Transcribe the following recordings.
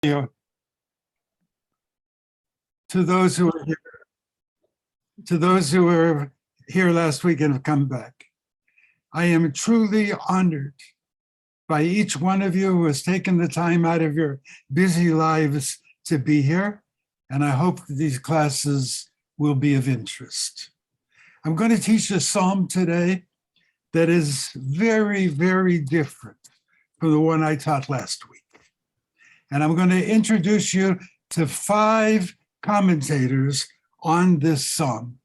you. To those who were here last week and have come back, I am truly honored by each one of you who has taken the time out of your busy lives to be here, and I hope that these classes will be of interest. I'm going to teach a psalm today that is very, very different from the one I taught last week. And I'm going to introduce you to 5 commentators on this psalm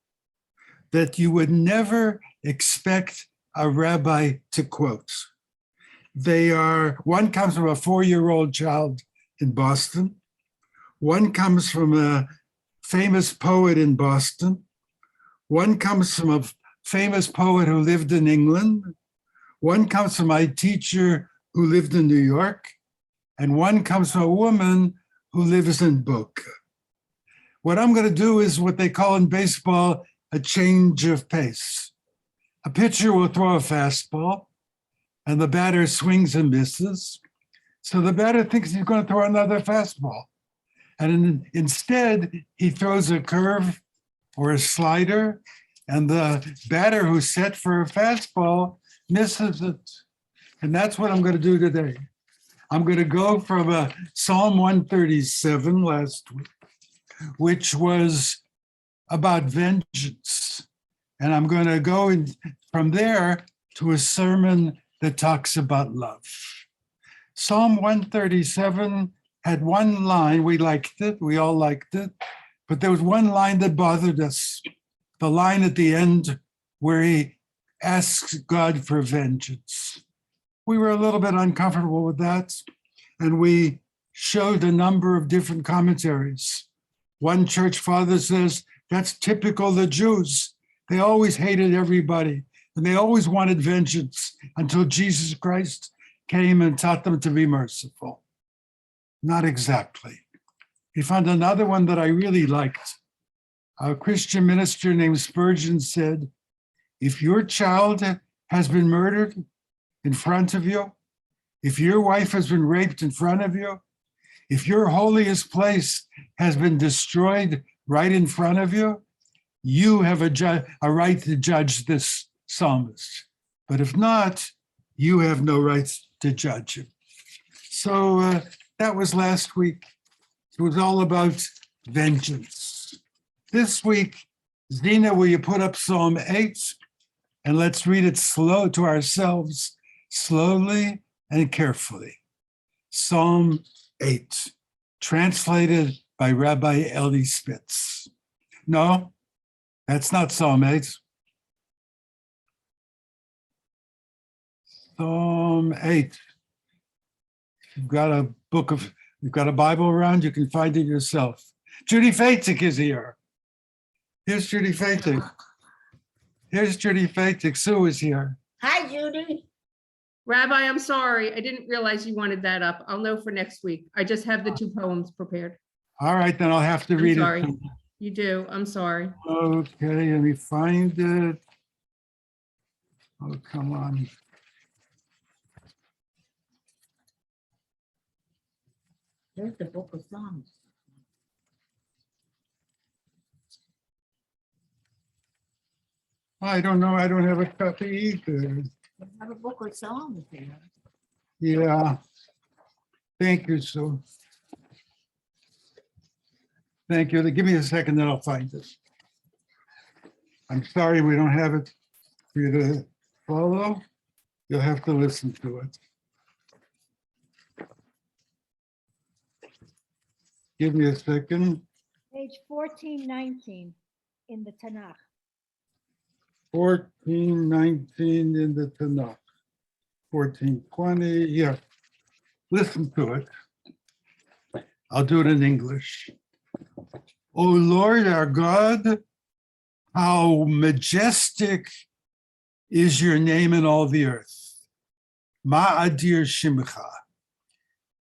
that you would never expect a rabbi to quote. One comes from a 4-year-old child in Boston. One comes from a famous poet in Boston. One comes from a famous poet who lived in England. One comes from my teacher who lived in New York. And one comes from a woman who lives in Boca. What I'm going to do is what they call in baseball a change of pace. A pitcher will throw a fastball, and the batter swings and misses. So the batter thinks he's going to throw another fastball. And instead, he throws a curve or a slider, and the batter who's set for a fastball misses it. And that's what I'm going to do today. I'm going to go from Psalm 137 last week, which was about vengeance. And I'm going to go from there to a sermon that talks about love. Psalm 137 had one line. We liked it. We all liked it. But there was one line that bothered us. The line at the end where he asks God for vengeance. We were a little bit uncomfortable with that. And we showed a number of different commentaries. One church father says, that's typical of the Jews. They always hated everybody. And they always wanted vengeance until Jesus Christ came and taught them to be merciful. Not exactly. He found another one that I really liked. A Christian minister named Spurgeon said, if your child has been murdered in front of you, if your wife has been raped in front of you, if your holiest place has been destroyed right in front of you, you have a right to judge this psalmist. But if not, you have no right to judge him. So that was last week. It was all about vengeance. This week, Zena, will you put up Psalm 8? And let's read it slow to ourselves, slowly and carefully. Psalm 8, translated by Rabbi Eli Spitz. No, that's not Psalm 8. Psalm 8. You've got a Bible around, you can find it yourself. Judy Feitig is here. Here's Judy Feitig. Here's Judy Feitig. Sue is here. Hi, Judy. Rabbi, I'm sorry. I didn't realize you wanted that up. I'll know for next week. I just have the 2 poems prepared. All right, then I'll have to read sorry. it. You do. I'm sorry. Okay, let me find it. Oh, come on. There's the book of Psalms. I don't know. I don't have a copy either. We have a book of Psalms there. Yeah. Thank you, Sue. Thank you. Give me a second, then I'll find it. I'm sorry we don't have it for you to follow. You'll have to listen to it. Give me a second. Page 1419 in the Tanakh. 1419 in the Tanakh. 1420, yeah. Listen to it. I'll do it in English. O Lord our God, how majestic is your name in all the earth. Ma'adir Shimcha.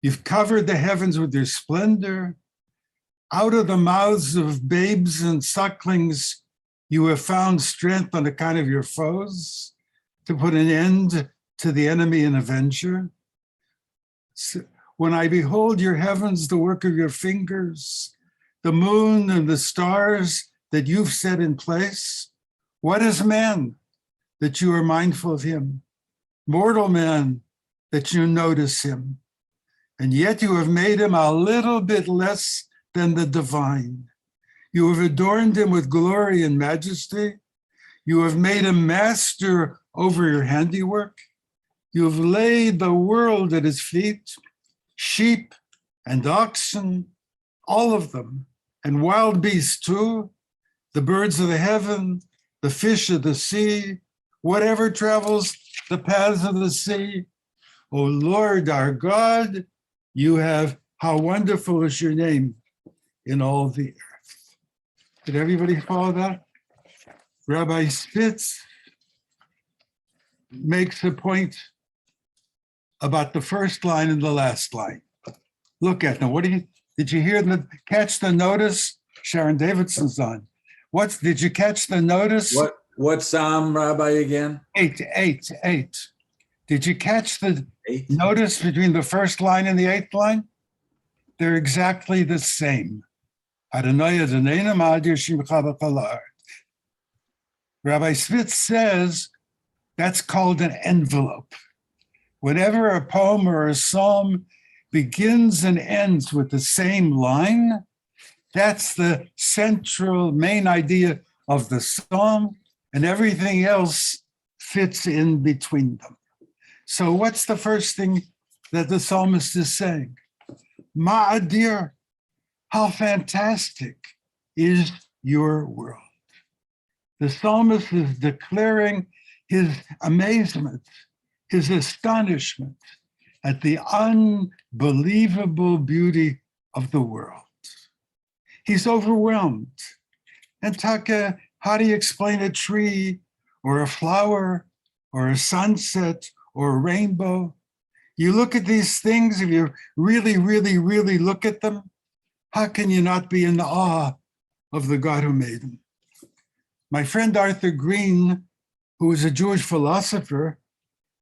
You've covered the heavens with your splendor. Out of the mouths of babes and sucklings, you have found strength on account of your foes to put an end to the enemy and avenger. When I behold your heavens, the work of your fingers, the moon and the stars that you've set in place, what is man that you are mindful of him? Mortal man that you notice him. And yet you have made him a little bit less than the divine. You have adorned him with glory and majesty. You have made him master over your handiwork. You have laid the world at his feet, sheep and oxen, all of them, and wild beasts too, the birds of the heaven, the fish of the sea, whatever travels the paths of the sea. O Lord our God, you have, how wonderful is your name in all the earth. Did everybody follow that? Rabbi Spitz makes a point about the first line and the last line. Look at them. Did you catch the notice? Sharon Davidson's on. Did you catch the notice? What Psalm, Rabbi, again? 8. Did you catch the 8. notice between the first line and the 8th line? They're exactly the same. Adonai Adonai Ma'ad Yeshimcha b'kol ha'aretz. Rabbi Spitz says that's called an envelope. Whenever a poem or a psalm begins and ends with the same line, that's the central main idea of the psalm, and everything else fits in between them. So what's the first thing that the psalmist is saying? Ma'adir, how fantastic is your world. The psalmist is declaring his amazement, his astonishment at the unbelievable beauty of the world. He's overwhelmed. And Taka, how do you explain a tree or a flower or a sunset or a rainbow? You look at these things, if you really, really, really look at them, how can you not be in awe of the God who made them? My friend Arthur Green, who is a Jewish philosopher,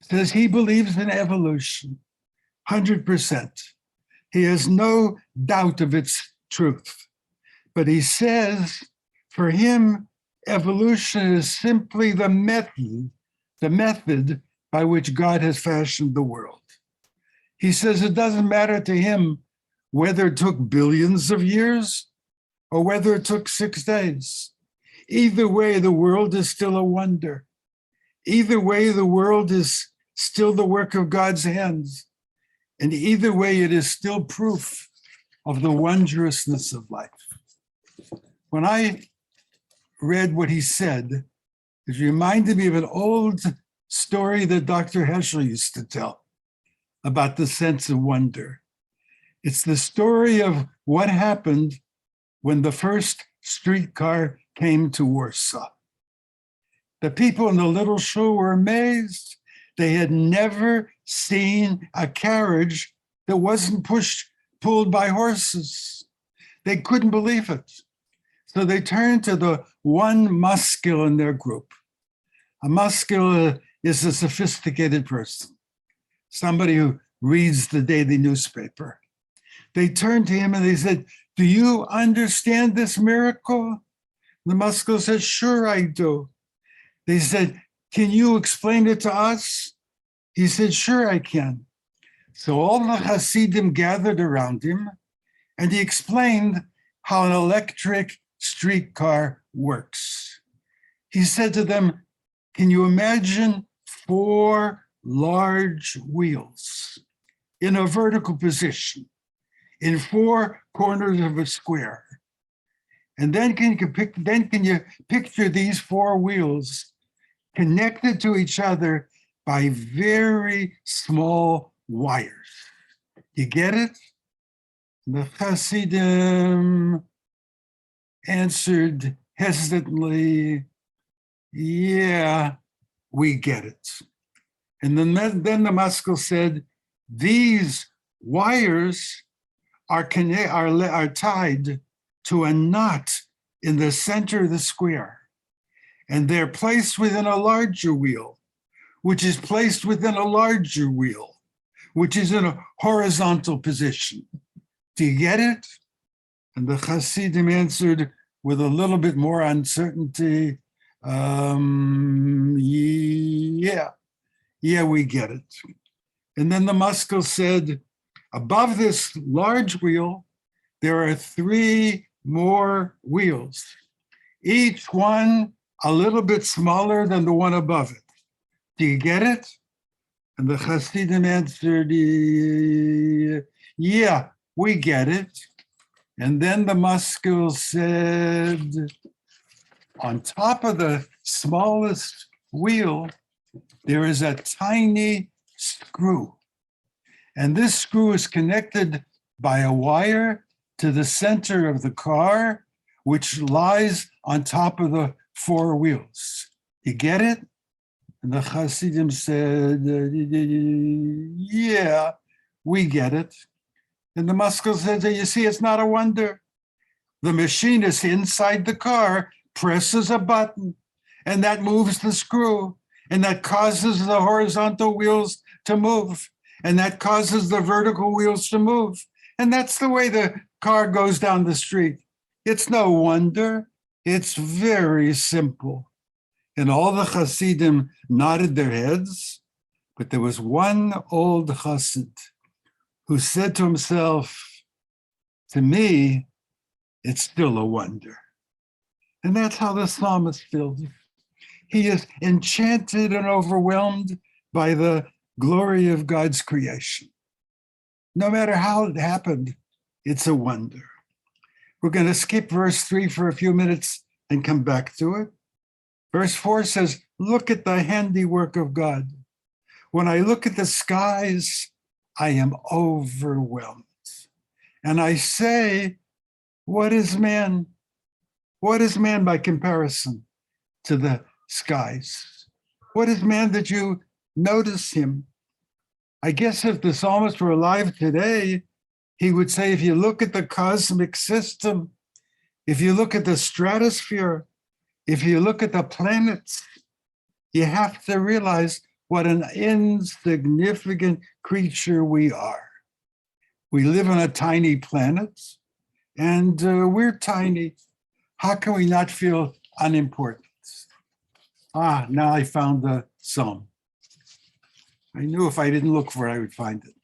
says he believes in evolution, 100%. He has no doubt of its truth. But he says, for him, evolution is simply the method by which God has fashioned the world. He says it doesn't matter to him whether it took billions of years or whether it took 6 days. Either way, the world is still a wonder. Either way, the world is still the work of God's hands. And either way, it is still proof of the wondrousness of life. When I read what he said, it reminded me of an old story that Dr. Heschel used to tell about the sense of wonder. It's the story of what happened when the first streetcar came to Warsaw. The people in the little show were amazed. They had never seen a carriage that wasn't pulled by horses. They couldn't believe it. So they turned to the one muscular in their group. A muscular is a sophisticated person, somebody who reads the daily newspaper. They turned to him and they said, "Do you understand this miracle?" The muscular said, "Sure, I do." They said, "Can you explain it to us?" He said, "Sure, I can." So all the Hasidim gathered around him, and he explained how an electric streetcar works. He said to them, "Can you imagine 4 large wheels in a vertical position in 4 corners of a square? And then can you picture these 4 wheels connected to each other by very small wires? You get it?" The Hasidim answered hesitantly, "Yeah, we get it." And then the muscle said, "These wires are tied to a knot in the center of the square, and they're placed within a larger wheel, which is placed within a larger wheel, which is in a horizontal position. Do you get it? And the Hasidim answered with a little bit more uncertainty, yeah, we get it. And then the Muskel said, above this large wheel, there are 3 more wheels, each one a little bit smaller than the one above it. Do you get it? And the Hasidim answered, yeah, we get it. And then the Muskel said, on top of the smallest wheel, there is a tiny screw. And this screw is connected by a wire to the center of the car, which lies on top of the 4 wheels. You get it? And the Hasidim said, yeah, we get it. And the Muskel said, you see, it's not a wonder. The machinist inside the car presses a button, and that moves the screw, and that causes the horizontal wheels to move, and that causes the vertical wheels to move. And that's the way the car goes down the street. It's no wonder. It's very simple. And all the Hasidim nodded their heads, but there was one old Hasid who said to himself, to me, it's still a wonder. And that's how the psalmist feels. He is enchanted and overwhelmed by the glory of God's creation. No matter how it happened, it's a wonder. We're going to skip verse 3 for a few minutes and come back to it. Verse 4 says, look at the handiwork of God. When I look at the skies, I am overwhelmed. And I say, what is man? What is man by comparison to the skies? What is man that you notice him? I guess if the psalmist were alive today, he would say, if you look at the cosmic system, if you look at the stratosphere, if you look at the planets, you have to realize what an insignificant creature we are. We live on a tiny planet, and we're tiny. How can we not feel unimportant? Now I found the psalm. I knew if I didn't look for it, I would find it.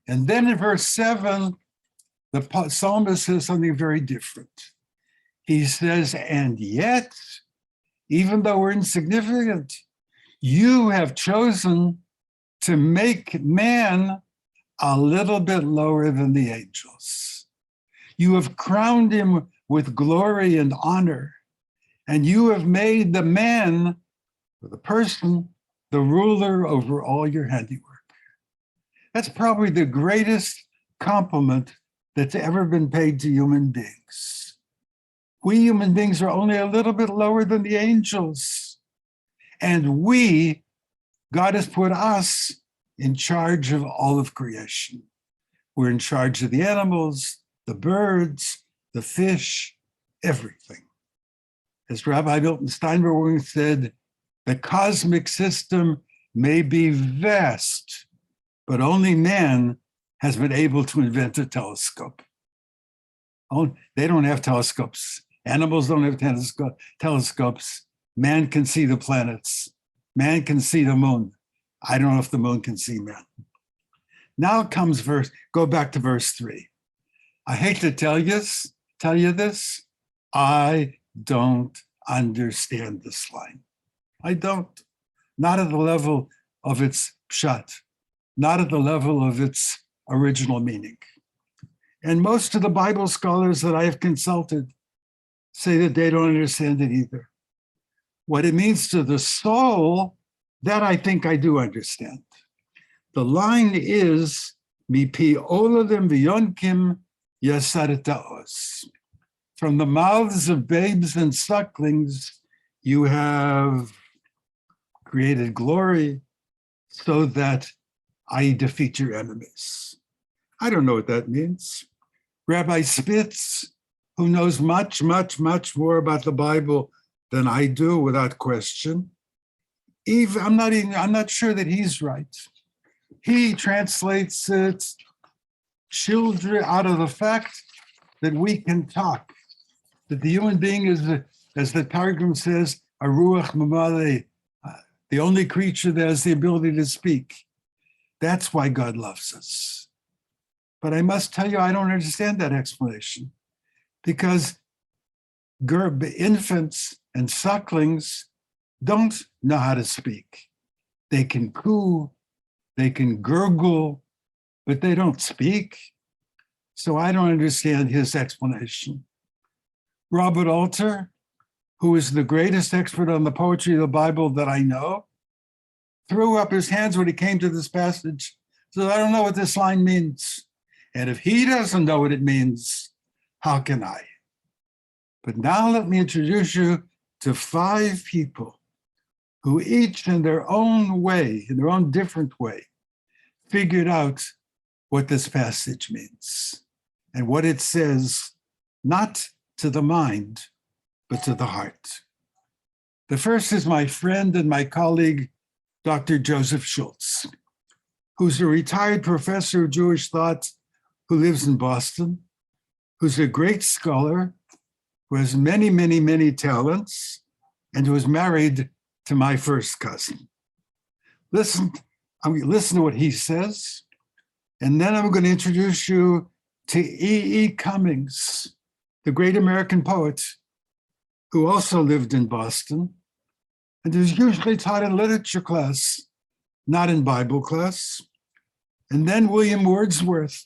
And then in verse 7, the psalmist says something very different. He says, and yet, even though we're insignificant, you have chosen to make man a little bit lower than the angels. You have crowned him with glory and honor, and you have made the man, or the person, the ruler over all your handiwork. That's probably the greatest compliment that's ever been paid to human beings. We human beings are only a little bit lower than the angels. And God has put us in charge of all of creation. We're in charge of the animals, the birds, the fish, everything. As Rabbi Milton Steinberg said, the cosmic system may be vast, but only man has been able to invent a telescope. They don't have telescopes. Animals don't have telescopes. Man can see the planets. Man can see the moon. I don't know if the moon can see man. Now comes go back to verse 3. I hate to tell you this, I don't understand this line. I don't. Not at the level of its pshat, not at the level of its original meaning. And most of the Bible scholars that I have consulted say that they don't understand it either. What it means to the soul, that I think I do understand. The line is, Mipi oladim v'yonkim yasartaos. From the mouths of babes and sucklings, you have created glory so that I defeat your enemies. I don't know what that means. Rabbi Spitz, who knows much, much, much more about the Bible than I do, without question, Even I'm not sure that he's right. He translates it, children, out of the fact that we can talk, that the human being is, as the Targum says, a ruach mamale, the only creature that has the ability to speak. That's why God loves us. But I must tell you, I don't understand that explanation, because infants and sucklings don't know how to speak. They can coo, they can gurgle, but they don't speak. So I don't understand his explanation. Robert Alter, who is the greatest expert on the poetry of the Bible that I know, threw up his hands when he came to this passage. So I don't know what this line means. And if he doesn't know what it means, how can I? But now let me introduce you to 5 people who each in their own way, in their own different way, figured out what this passage means and what it says, not to the mind, but to the heart. The first is my friend and my colleague, Dr. Joseph Schultz, who's a retired professor of Jewish thought who lives in Boston, who's a great scholar, who has many, many, many talents, and who was married to my first cousin. Listen to what he says, and then I'm going to introduce you to E. Cummings, the great American poet who also lived in Boston and who's usually taught in literature class, not in Bible class. And then William Wordsworth,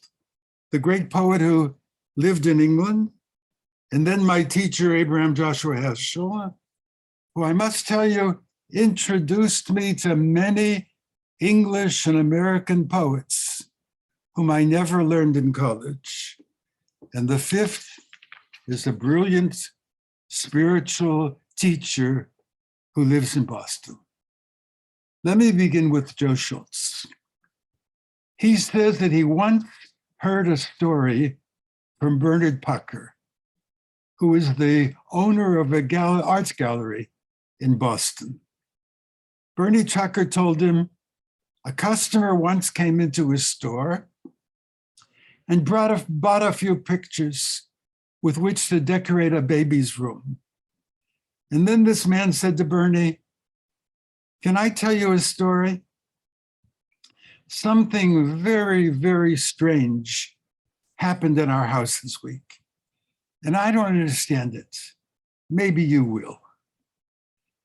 the great poet who lived in England. And then my teacher, Abraham Joshua Heschel, who I must tell you, introduced me to many English and American poets whom I never learned in college. And the 5th is a brilliant spiritual teacher who lives in Boston. Let me begin with Joe Schultz. He says that he once heard a story from Bernard Pucker, who is the owner of a arts gallery in Boston. Bernie Tucker told him a customer once came into his store and bought a few pictures with which to decorate a baby's room. And then this man said to Bernie, "Can I tell you a story? Something very, very strange happened in our house this week, and I don't understand it. Maybe you will."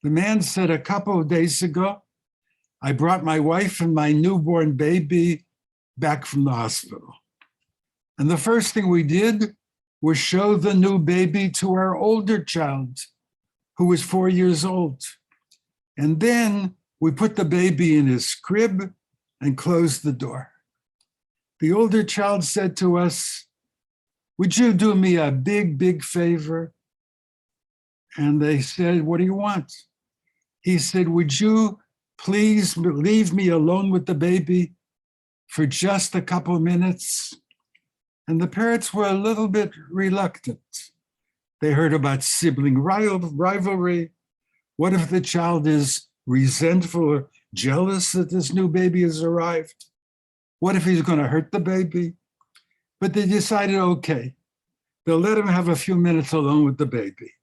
The man said, "A couple of days ago, I brought my wife and my newborn baby back from the hospital. And the first thing we did was show the new baby to our older child, who was 4 years old. And then we put the baby in his crib and closed the door. The older child said to us, 'Would you do me a big, big favor?' And they said, 'What do you want?' He said, 'Would you please leave me alone with the baby for just a couple of minutes?' And the parents were a little bit reluctant. They heard about sibling rivalry. What if the child is resentful or jealous that this new baby has arrived? What if he's going to hurt the baby? But they decided, okay, they'll let him have a few minutes alone with the baby.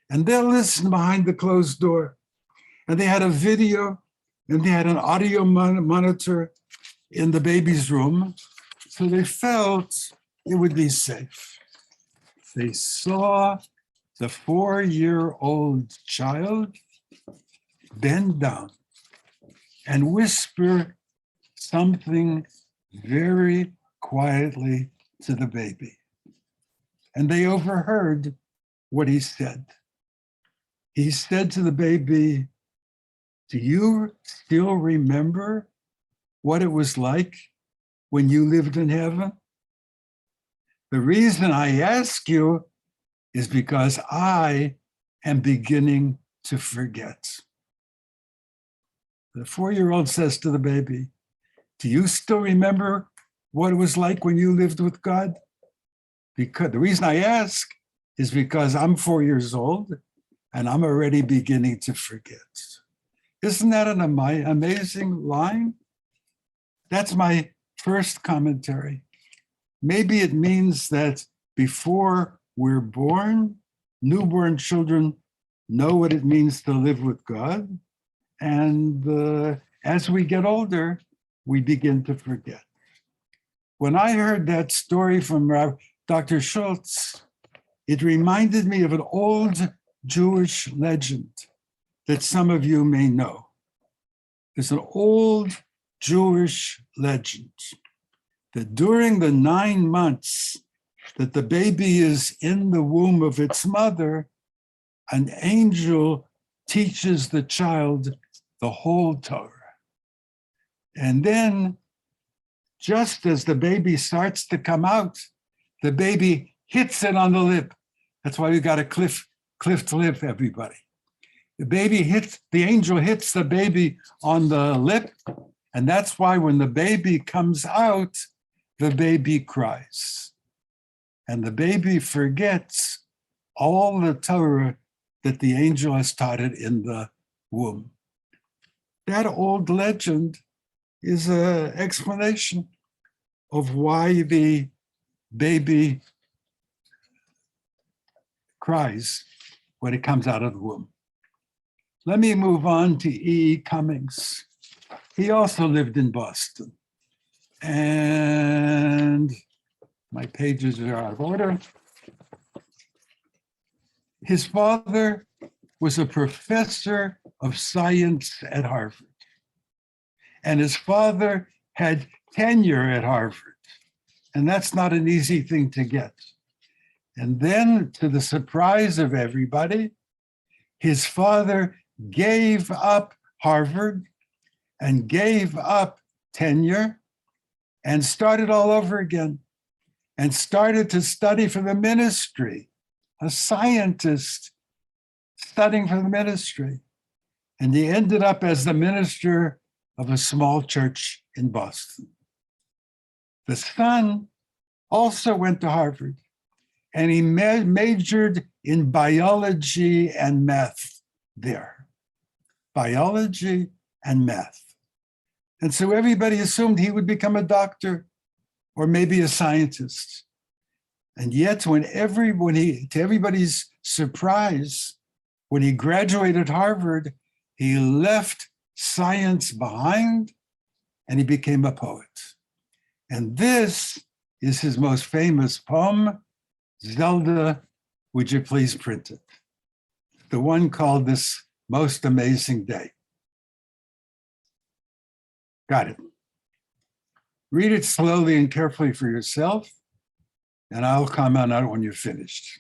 And they'll listen behind the closed door. And they had a video and they had an audio monitor in the baby's room. So they felt it would be safe. They saw the 4-year-old child bend down and whisper something very quietly to the baby. And they overheard what he said. He said to the baby, "Do you still remember what it was like when you lived in heaven? The reason I ask you is because I am beginning to forget." The 4-year-old says to the baby, "Do you still remember what it was like when you lived with God?" Because the reason I ask is because I'm 4 years old and I'm already beginning to forget. Isn't that an amazing line? That's my first commentary. Maybe it means that before we're born, newborn children know what it means to live with God. And as we get older, we begin to forget. When I heard that story from Dr. Schultz, it reminded me of an old Jewish legend that some of you may know. It's an old Jewish legend that during the 9 months that the baby is in the womb of its mother, an angel teaches the child the whole Torah. And then, just as the baby starts to come out, the baby hits it on the lip. That's why we got a cliffed lip, everybody. The angel hits the baby on the lip, and that's why when the baby comes out, the baby cries. And the baby forgets all the Torah that the angel has taught it in the womb. That old legend is an explanation of why the baby cries when it comes out of the womb. Let me move on to E. Cummings. He also lived in Boston. And my pages are out of order. His father was a professor of science at Harvard. And his father had tenure at Harvard. And that's not an easy thing to get. And then, to the surprise of everybody, his father gave up Harvard and gave up tenure and started all over again and started to study for the ministry, a scientist studying for the ministry. And he ended up as the minister of a small church in Boston. The son also went to Harvard, and he majored in biology and math there. Biology and math. And so everybody assumed he would become a doctor or maybe a scientist. And yet, to everybody's surprise, when he graduated Harvard, he left science behind and he became a poet. And this is his most famous poem. Zelda, would you please print it? The one called This Most Amazing Day. Got it. Read it slowly and carefully for yourself, and I'll comment on it when you're finished.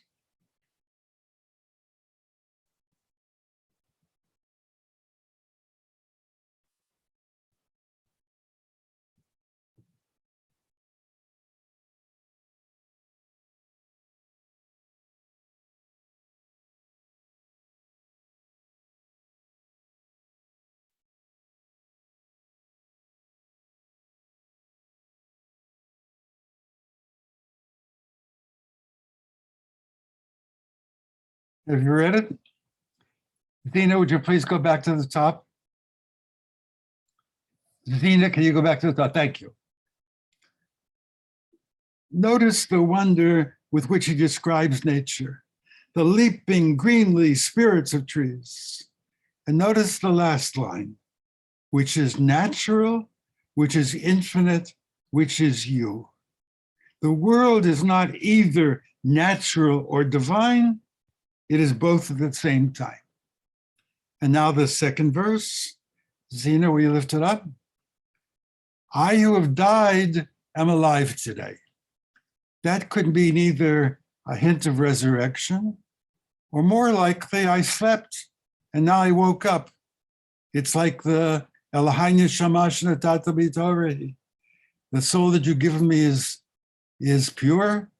Have you read it? Zena, would you please go back to the top? Zena, can you go back to the top? Thank you. Notice the wonder with which he describes nature, the leaping greenly spirits of trees. And notice the last line, which is natural, which is infinite, which is you. The world is not either natural or divine, it is both at the same time. And now the second verse. Zena, will you lift it up? I who have died am alive today. That could be neither a hint of resurrection, or more likely I slept and now I woke up. It's like the Elohayne Shamash Natata B'Torah. The soul that you've given me is pure.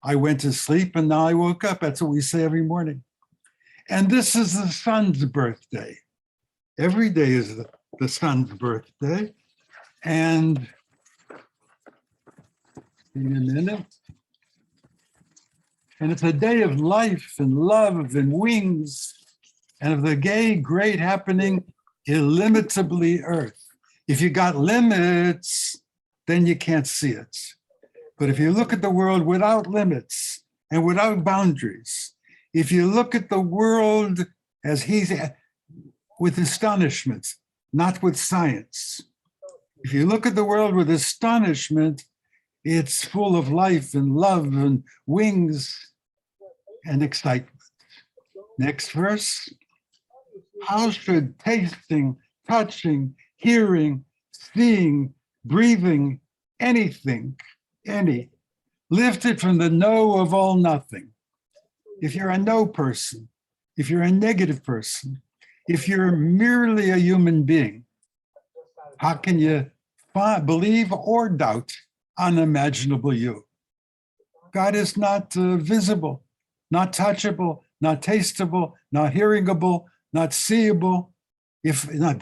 I went to sleep and now I woke up. That's what we say every morning. And this is the sun's birthday. Every day is the sun's birthday. And in a minute. And it's a day of life and love and wings and of the gay, great happening illimitably earth. If you got limits, then you can't see it. But if you look at the world without limits and without boundaries, if you look at the world as he's with astonishment, not with science. If you look at the world with astonishment, it's full of life and love and wings and excitement. Next verse. How should tasting, touching, hearing, seeing, breathing, anything, lifted from the no of all nothing? If you're a no person, if you're a negative person, if you're merely a human being, how can you believe or doubt unimaginable you? God is not visible, not touchable, not tasteable, not hearingable, not seeable. If you're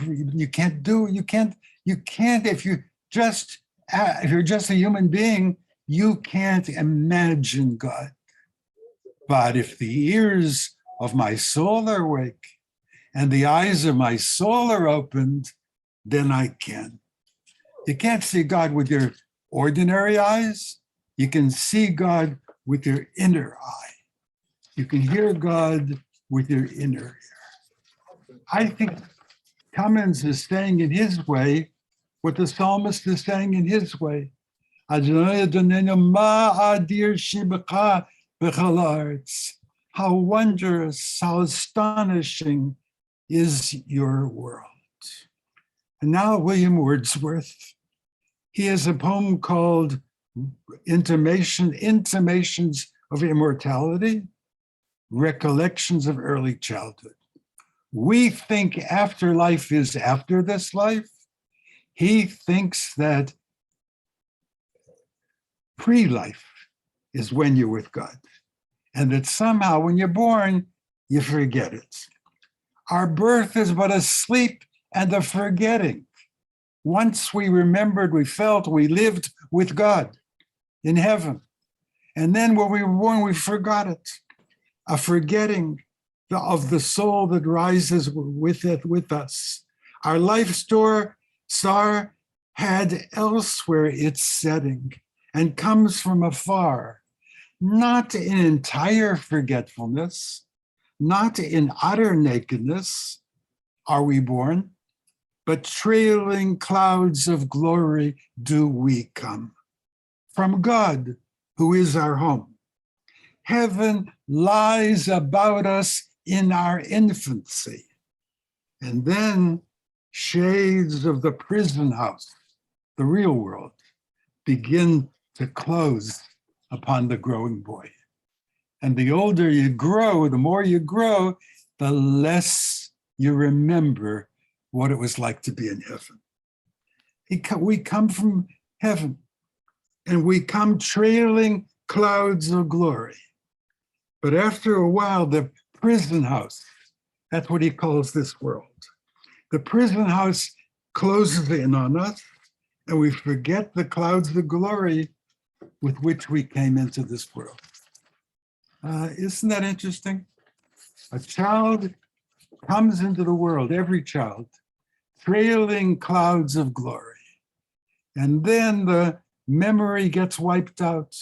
just a human being, you can't imagine God. But if the ears of my soul are awake and the eyes of my soul are opened, then I can. You can't see God with your ordinary eyes. You can see God with your inner eye. You can hear God with your inner ear. I think Cummins is saying in his way what the psalmist is saying in his way. How wondrous, how astonishing is your world. And now William Wordsworth, he has a poem called Intimations of Immortality, Recollections of Early Childhood. We think afterlife is after this life. He thinks that pre-life is when you're with God, and that somehow when you're born, you forget it. Our birth is but a sleep and a forgetting. Once we remembered, we felt, we lived with God in heaven. And then when we were born, we forgot it. A forgetting of the soul that rises with us. Our life star had elsewhere its setting and comes from afar, not in entire forgetfulness, not in utter nakedness are we born, but trailing clouds of glory do we come from God, who is our home. Heaven lies about us in our infancy, and then shades of the prison house, the real world, begin to close upon the growing boy. And the older you grow, the more you grow, the less you remember what it was like to be in heaven. We come from heaven, and we come trailing clouds of glory. But after a while, the prison house, that's what he calls this world. The prison house closes in on us, and we forget the clouds of glory with which we came into this world. Isn't that interesting? A child comes into the world, every child, trailing clouds of glory. And then the memory gets wiped out.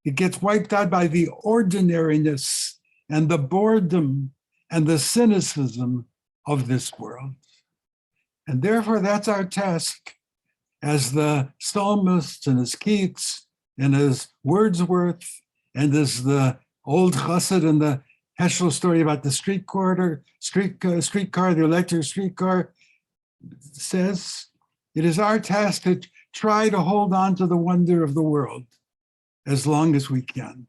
It gets wiped out by the ordinariness and the boredom and the cynicism of this world. And therefore, that's our task as the psalmist and as Keats and as Wordsworth and as the old chassid and the Heschel story about the streetcar, the electric streetcar says, it is our task to try to hold on to the wonder of the world as long as we can.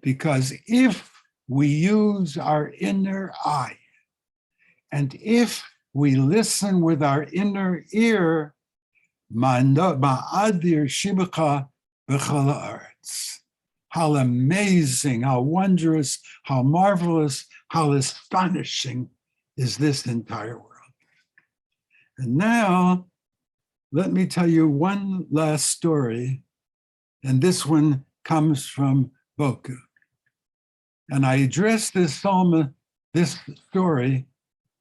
Because if we use our inner eye, and if we listen with our inner ear, ma'adir shibecha b'chol haaretz. How amazing, how wondrous, how marvelous, how astonishing is this entire world. And now, let me tell you one last story, and this one comes from Boku. And I addressed this story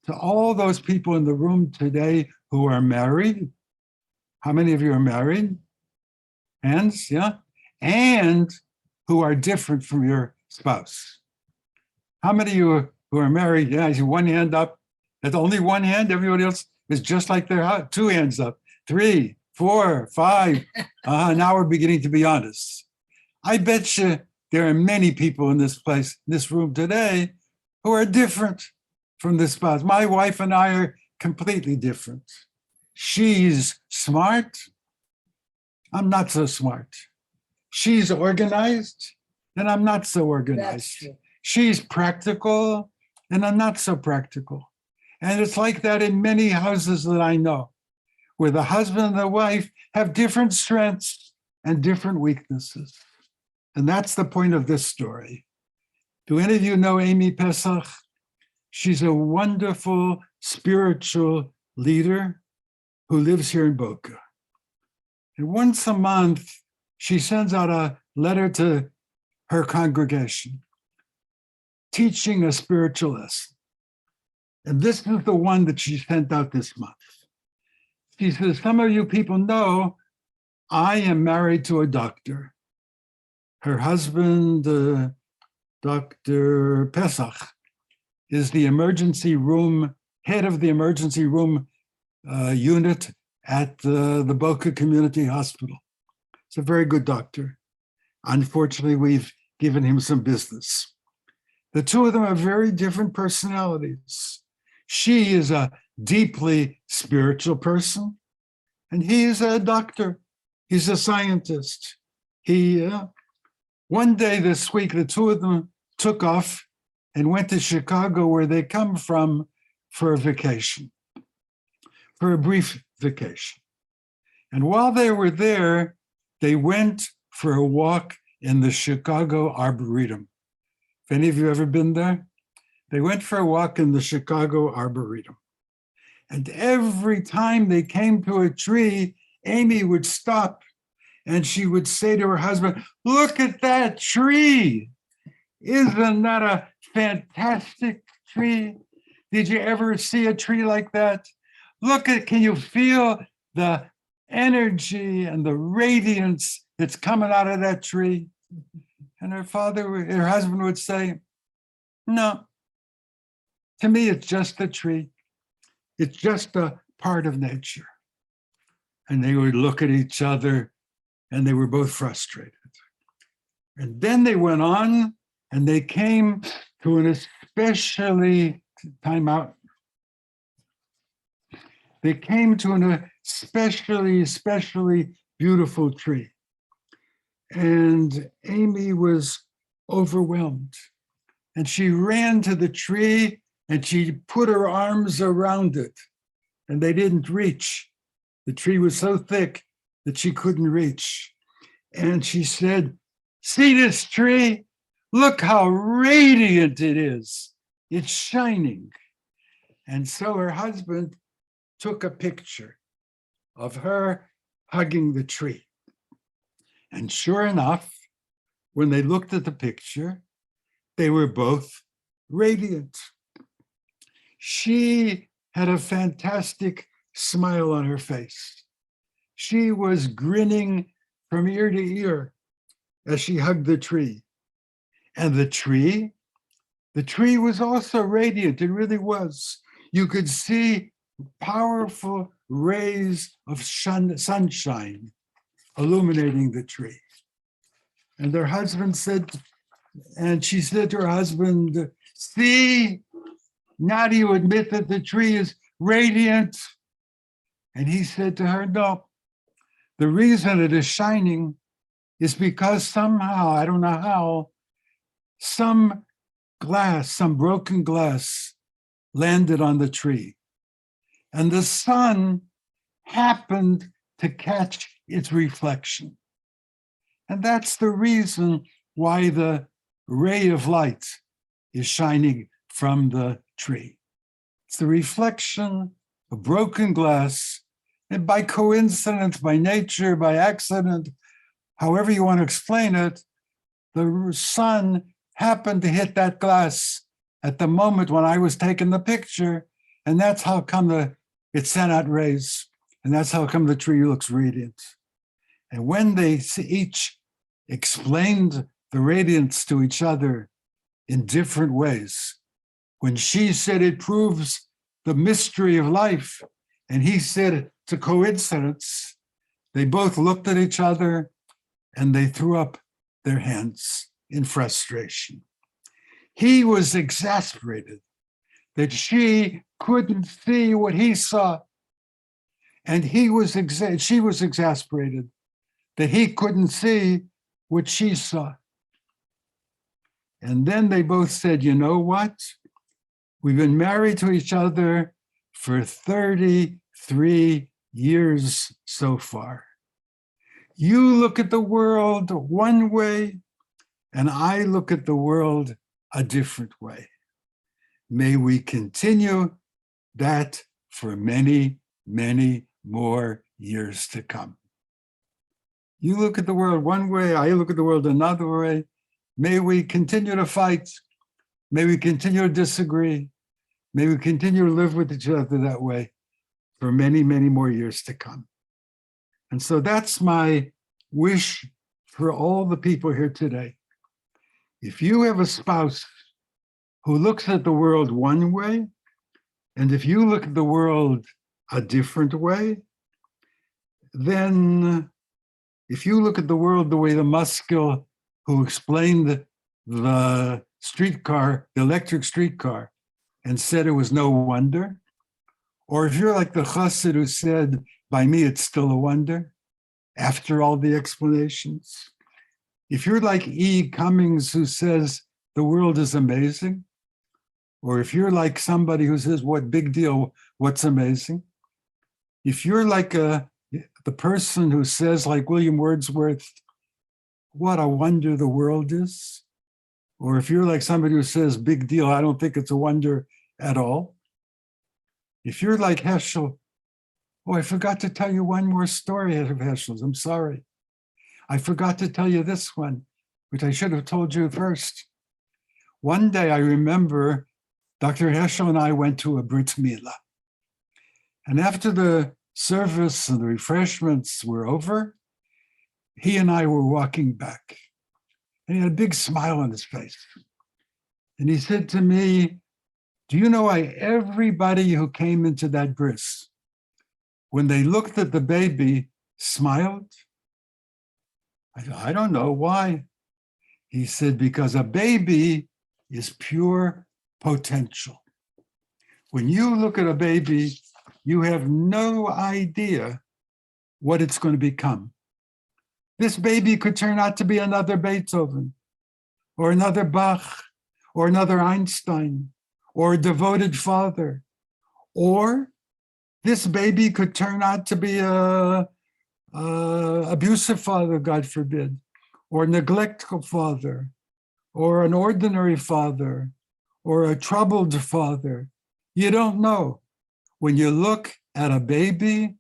to all those people in the room today who are married. How many of you are married? Hands, yeah? And who are different from your spouse. How many of you who are married? Yeah, I see one hand up. That's only one hand. Everybody else is just like their two hands up. 3, 4, 5. Now we're beginning to be honest. I bet you there are many people in this place, this room today, who are different from the spouse. My wife and I are completely different. She's smart. I'm not so smart. She's organized, and I'm not so organized. She's practical, and I'm not so practical. And it's like that in many houses that I know, where the husband and the wife have different strengths and different weaknesses. And that's the point of this story. Do any of you know Amy Pesach? She's a wonderful spiritual leader who lives here in Boca. And once a month, she sends out a letter to her congregation, teaching a spiritual lesson. And this is the one that she sent out this month. She says, some of you people know I am married to a doctor. Her husband, Dr. Pesach, is the emergency room, head of the emergency room unit at the Boca Community Hospital. He's a very good doctor. Unfortunately, we've given him some business. The two of them have very different personalities. She is a deeply spiritual person, and he is a doctor. He's a scientist. One day this week, the two of them took off and went to Chicago, where they come from, for a vacation, for a brief vacation. And while they were there, they went for a walk in the Chicago Arboretum. If any of you ever been there, they went for a walk in the Chicago Arboretum. And every time they came to a tree, Amy would stop and she would say to her husband, look at that tree. Isn't that a fantastic tree? Did you ever see a tree like that? Can you feel the energy and the radiance that's coming out of that tree? And her husband would say, no, to me, it's just a tree. It's just a part of nature. And they would look at each other and they were both frustrated. And then they went on and they came to an especially, time out. They came to an especially beautiful tree. And Amy was overwhelmed. And she ran to the tree and she put her arms around it. And they didn't reach. The tree was so thick that she couldn't reach. And she said, see this tree? Look how radiant it is. It's shining. And so her husband took a picture of her hugging the tree. And sure enough, when they looked at the picture, they were both radiant. She had a fantastic smile on her face. She was grinning from ear to ear as she hugged the tree. And the tree was also radiant. It really was. You could see powerful rays of sunshine illuminating the tree. And their husband said, and she said to her husband, see, now do you admit that the tree is radiant? And he said to her, no, the reason it is shining is because somehow, I don't know how, some broken glass landed on the tree. And the sun happened to catch its reflection. And that's the reason why the ray of light is shining from the tree. It's the reflection of broken glass, and by coincidence, by nature, by accident, however you want to explain it, the sun happened to hit that glass at the moment when I was taking the picture, And that's how come it sent out rays. And that's how come the tree looks radiant. And when they each explained the radiance to each other in different ways, when she said it proves the mystery of life, and he said it's a coincidence, they both looked at each other and they threw up their hands in frustration. He was exasperated that she couldn't see what he saw. And she was exasperated that he couldn't see what she saw. And then they both said, you know what? We've been married to each other for 33 years so far. You look at the world one way, and I look at the world a different way. May we continue that for many, many more years to come. You look at the world one way, I look at the world another way. May we continue to fight. May we continue to disagree. May we continue to live with each other that way for many, many more years to come. And so that's my wish for all the people here today. If you have a spouse who looks at the world one way, and if you look at the world a different way, then if you look at the world the way the Muskell who explained the streetcar, the electric streetcar, and said it was no wonder, or if you're like the chassid who said, by me, it's still a wonder, after all the explanations, if you're like E. Cummings who says the world is amazing, or if you're like somebody who says, what big deal, what's amazing? If you're like the person who says, like William Wordsworth, what a wonder the world is, or if you're like somebody who says, big deal, I don't think it's a wonder at all. If you're like Heschel, oh, I forgot to tell you one more story out of Heschel's, I'm sorry. I forgot to tell you this one, which I should have told you first. One day I remember Dr. Heschel and I went to a Brit Milah. And after the service and the refreshments were over, he and I were walking back. And he had a big smile on his face. And he said to me, do you know why everybody who came into that bris, when they looked at the baby, smiled? I don't know why. He said, because a baby is pure potential. When you look at a baby, you have no idea what it's going to become. This baby could turn out to be another Beethoven, or another Bach, or another Einstein, or a devoted father. Or this baby could turn out to be a abusive father, God forbid, or a neglectful father, or an ordinary father, or a troubled father. You don't know. When you look at a baby,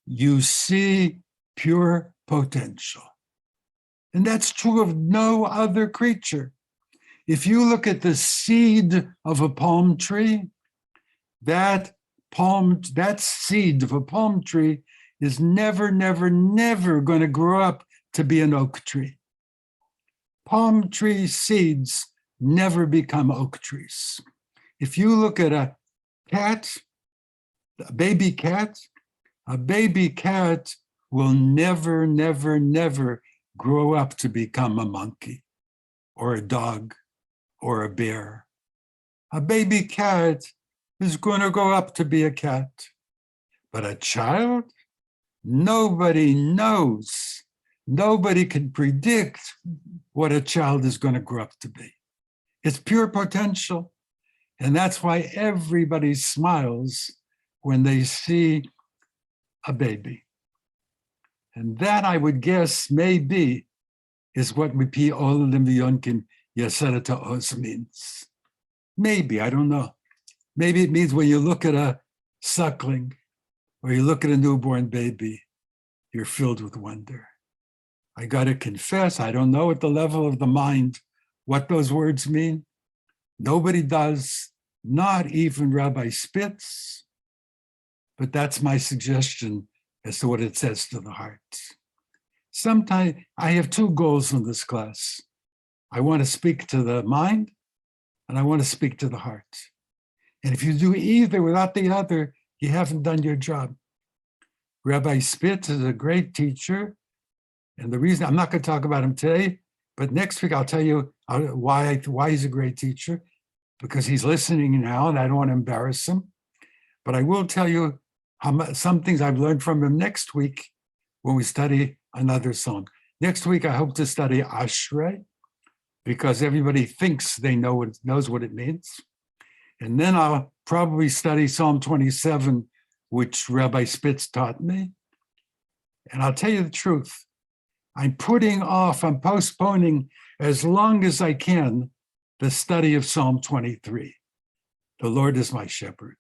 you see pure potential. And that's true of no other creature. If you look at the seed of a palm tree, that seed of a palm tree is never, never, never going to grow up to be an oak tree. Palm tree seeds never become oak trees. If you look at a cat, a baby cat will never, never, never grow up to become a monkey or a dog or a bear. A baby cat is going to grow up to be a cat. But a child, nobody knows. Nobody can predict what a child is going to grow up to be. It's pure potential. And that's why everybody smiles when they see a baby. And that, I would guess, maybe is what Mipi Olim V'Yonkim Yaserata Oz means. Maybe, I don't know. Maybe it means when you look at a suckling or you look at a newborn baby, you're filled with wonder. I got to confess, I don't know at the level of the mind what those words mean. Nobody does. not even Rabbi Spitz, but that's my suggestion as to what it says to the heart. Sometimes I have two goals in this class. I want to speak to the mind, and I want to speak to the heart. And if you do either without the other, you haven't done your job. Rabbi Spitz is a great teacher. And the reason, I'm not going to talk about him today, but next week I'll tell you why he's a great teacher, because he's listening now and I don't want to embarrass him. But I will tell you some things I've learned from him next week when we study another song. Next week, I hope to study Ashrei, because everybody thinks they knows what it means. And then I'll probably study Psalm 27, which Rabbi Spitz taught me. And I'll tell you the truth, I'm postponing as long as I can the study of Psalm 23. The Lord is my shepherd.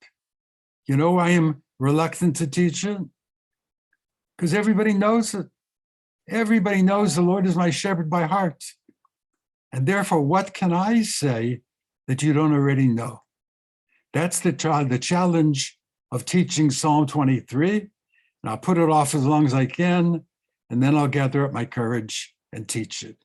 You know why I am reluctant to teach it? Because everybody knows it. Everybody knows the Lord is my shepherd by heart. And therefore, what can I say that you don't already know? That's the challenge of teaching Psalm 23. And I'll put it off as long as I can, and then I'll gather up my courage and teach it.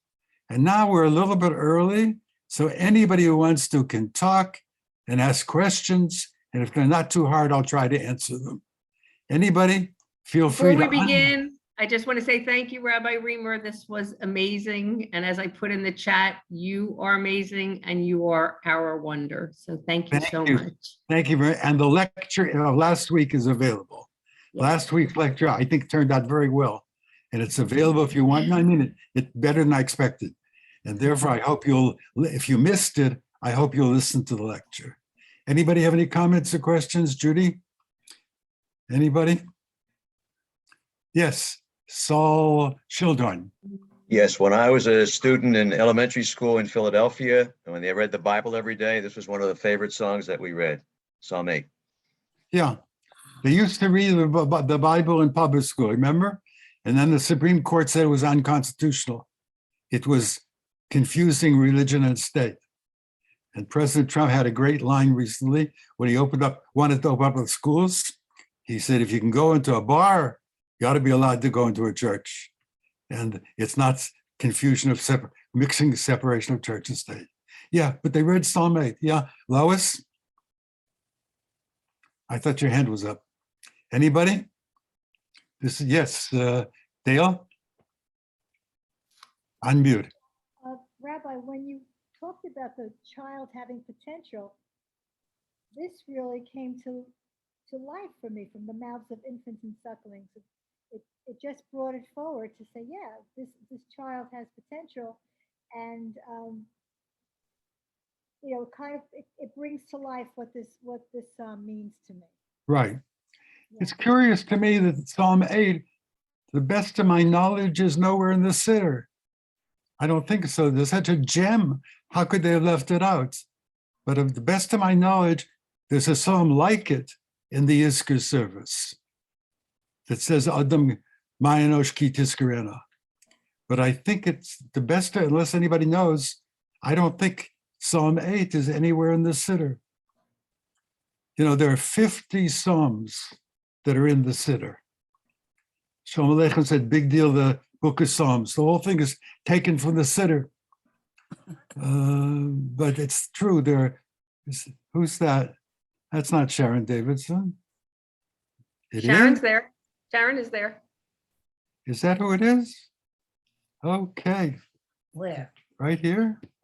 And now we're a little bit early, so anybody who wants to can talk and ask questions, and if they're not too hard, I'll try to answer them. Anybody, feel free Before to. we begin, I just want to say thank you, Rabbi Riemer. This was amazing. And as I put in the chat, you are amazing and you are our wonder. So thank you so much. Thank you very much. And the lecture last week is available. Last week's lecture, I think, turned out very well. And it's available if you want. I mean, it's better than I expected. And therefore, I hope if you missed it, I hope you'll listen to the lecture. Anybody have any comments or questions? Judy? Anybody? Yes, Saul Schildorn. Yes, when I was a student in elementary school in Philadelphia, and when they read the Bible every day, this was one of the favorite songs that we read, Psalm 8. Yeah, they used to read the Bible in public school, remember? And then the Supreme Court said it was unconstitutional. It was confusing religion and state. And President Trump had a great line recently when he wanted to open up the schools. He said, if you can go into a bar, you ought to be allowed to go into a church. And it's not confusion of mixing separation of church and state. Yeah, but they read Psalm 8. Yeah, Lois? I thought your hand was up. Anybody? Yes, Dale? Unmute. Rabbi, when you talked about the child having potential, this really came to life for me from the mouths of infants and sucklings. It just brought it forward to say, yeah, this child has potential, and kind of it brings to life what this means to me. Right. Yeah. It's curious to me that Psalm 8, to the best of my knowledge, is nowhere in the Siddur. I don't think so. There's such a gem. How could they have left it out? But of the best of my knowledge, there's a psalm like it in the Yizkor service that says Adam Ma'anosh ki tizkarena. But I think it's the best, unless anybody knows, I don't think Psalm 8 is anywhere in the Siddur. There are 50 psalms that are in the Siddur. Shlomo Aleichem said, big deal, the book of Psalms. The whole thing is taken from the Siddur. But it's true, who's that? That's not Sharon Davidson. Sharon's there. Sharon is there. Is that who it is? Okay, Where? right here.